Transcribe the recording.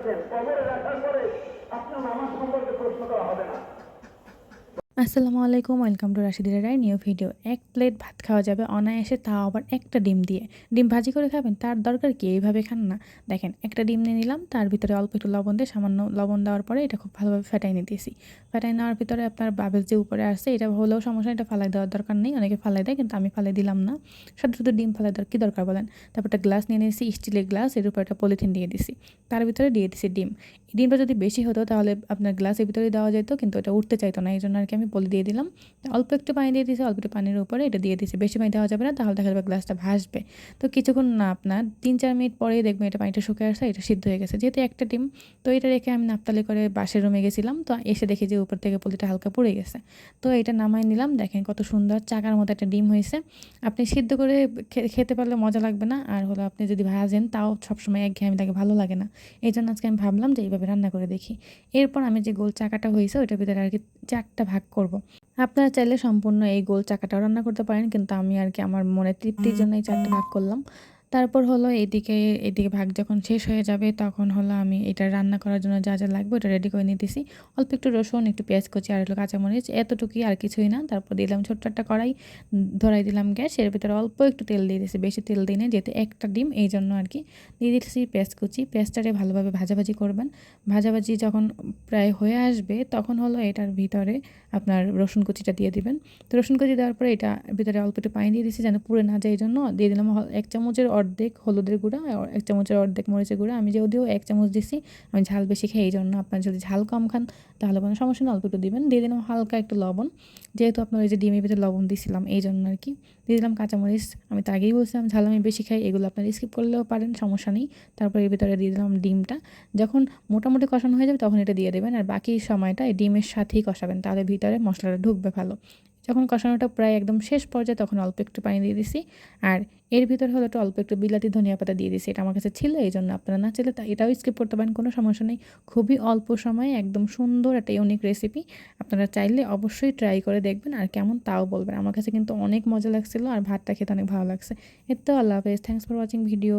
রেখেছেন, কবরে রাখার পরে আপনার নামাজ সম্পর্কে প্রশ্ন করা হবে না। আসসালামু আলাইকুম, welcome to Rashidul Roy new video. এক প্লেট ভাত খাওয়া যাবে অনায়াসে, তাও আবার একটা ডিম দিয়ে। ডিম ভাজি করে খাবেন, তার দরকার কি? এইভাবে খান না। দেখেন, একটা ডিম নিয়ে নিলাম, তার ভিতরে অল্প একটু লবণ দিয়ে, সামান্য লবণ দেওয়ার পরে এটা খুব ভালোভাবে ফেটাই নিতেছি। ফেটাই নেওয়ার ভিতরে আপনার বাবেল যে উপরে আসছে, এটা হলেও সমস্যা, এটা ফালাই দেওয়ার দরকার নেই। অনেকে ফালাই দেয়, কিন্তু আমি ফালাই দিলাম না। শুধু শুধু ডিম ফালাই দেওয়ার কী দরকার বলেন? তারপর একটা গ্লাস নিয়ে নিয়েছি, স্টিলের গ্লাস, এর উপর একটা পলিথিন দিয়ে দিছি। তার ভিতরে দিয়ে দিছি ডিম। ডিমটা যদি বেশি হতো তাহলে আপনার গ্লাসের ভিতরে দেওয়া যেত, কিন্তু এটা উঠতে চাইতো না, এই জন্য আর কি আমি পলি দিয়ে দিলাম। অল্প একটু পানি দিয়ে দিয়েছি, অল্প একটু পানির উপরে এটা দিয়ে দিয়েছি। বেশি পানি দেওয়া যাবে না, তাহলে দেখা যাবে গ্লাসটা ভাসবে। তো কিছুক্ষণ না, আপনার 3-4 মিনিট পরেই দেখবেন এটা পানিটা শুকিয়ে আসছে, এটা সিদ্ধ হয়ে গেছে। যেহেতু একটা ডিম, তো এটা রেখে আমি নাপতালি করে বাসের রুমে গেছিলাম। তো এসে দেখি যে উপর থেকে পলিটা হালকা পড়ে গেছে। তো এটা নামাই নিলাম। দেখেন কত সুন্দর চাকার মতো একটা ডিম হয়েছে। আপনি সিদ্ধ করে খেতে পারলে মজা লাগবে না, আর হলো আপনি যদি ভাজেন তাও সবসময় একঘেয়েমি লাগে, ভালো লাগে না। এই জন্য আজকে আমি ভাবলাম যে এইভাবে রান্না করে দেখি। এরপর আমি যে গোল চাকাটা হয়েছে ওইটার ভিতরে আর কি 4টা ভাগ করব। আপনারা চাইলে সম্পূর্ণ এই গোল চাকাটাও রান্না করতে পারেন, কিন্তু আমি আর কি আমার মনের তৃপ্তির জন্য এই 4টা ভাগ করলাম। তারপর হলো এদিকে ভাগ যখন শেষ হয়ে যাবে, তখন হলো আমি এটা রান্না করার জন্য যা যা লাগবে ওটা রেডি করে নিতেছি। অল্প একটু রসুন, একটু পেঁয়াজ কুচি, আর হলো কাঁচামরিচ, এতটুকুই, আর কিছুই না। তারপর দিলাম ছোট্ট একটা কড়াই, ধরাই দিলাম গ্যাস, এর ভিতরে অল্প একটু তেল দিয়ে দিয়েছি, বেশি তেল দিই না, যেহেতু একটা ডিম এই জন্য আর কি। দিয়ে দিতেছি পেঁয়াজ কুচি। পেঁয়াজটারে ভালোভাবে ভাজাভাজি করবেন। ভাজাভাজি যখন প্রায় হয়ে আসবে, তখন হলো এটার ভিতরে আপনার রসুন কুচিটা দিয়ে দিবেন। তো রসুন কুচি দেওয়ার পরে এটা ভিতরে অল্প একটু পানি দিয়ে দিচ্ছি যেন পুড়ে না যায়, এই জন্য দিয়ে দিলাম 1 চামচের অর্ধেক হলুদের গুঁড়া, 1 চামচের অর্ধেক মরিচের গুঁড়া। আমি যদিও 1 চামচ দিছি, আমি ঝাল বেশি খাই, এই জন্য আপনার যদি ঝাল কম খান তাহলে কোনো সমস্যা নেই, অল্প একটু দিবেন। দিয়ে দিলাম হালকা একটু লবণ, যেহেতু আপনার ওই যে ডিমের ভিতরে লবণ দিছিলাম এই জন্য আর কি। দিয়ে দিলাম কাঁচামরিচ, আমি তো আগেই বলছিলাম ঝাল আমি বেশি খাই, এগুলো আপনার স্কিপ করলেও পারেন, সমস্যা নেই। তারপর এর ভিতরে দিয়ে দিলাম ডিমটা। যখন মোটামুটি কষানো হয়ে যাবে তখন এটা দিয়ে দেবেন, আর বাকি সময়টা এই ডিমের সাথেই কষাবেন, তাহলে ভিতরে মশলাটা ঢুকবে ভালো। যখন কষানোটা প্রায় একদম শেষ পর্যায়ে, তখন অল্প একটু পানি দিয়ে দিছি। আর এর ভিতরে হলো একটু অল্প একটু বিলাতি ধনিয়া পাতা দিয়ে দিছি, এটা আমার কাছে ছিল, এই জন্য আপনারা না চাইলে এটাও স্কিপ করতে পারেন, কোনো সমস্যা নেই। খুবই অল্প সময়ে একদম সুন্দর একটা ইউনিক রেসিপি। আপনারা চাইলে অবশ্যই ট্রাই করে দেখবেন, আর কেমন তাও বলবেন। আমার কাছে কিন্তু অনেক মজা লাগছিল, আর ভাতটা খেতে অনেক ভালো লাগছে। এর তো আল্লাহ হাফেজ, থ্যাংকস ফর ওয়াচিং ভিডিও।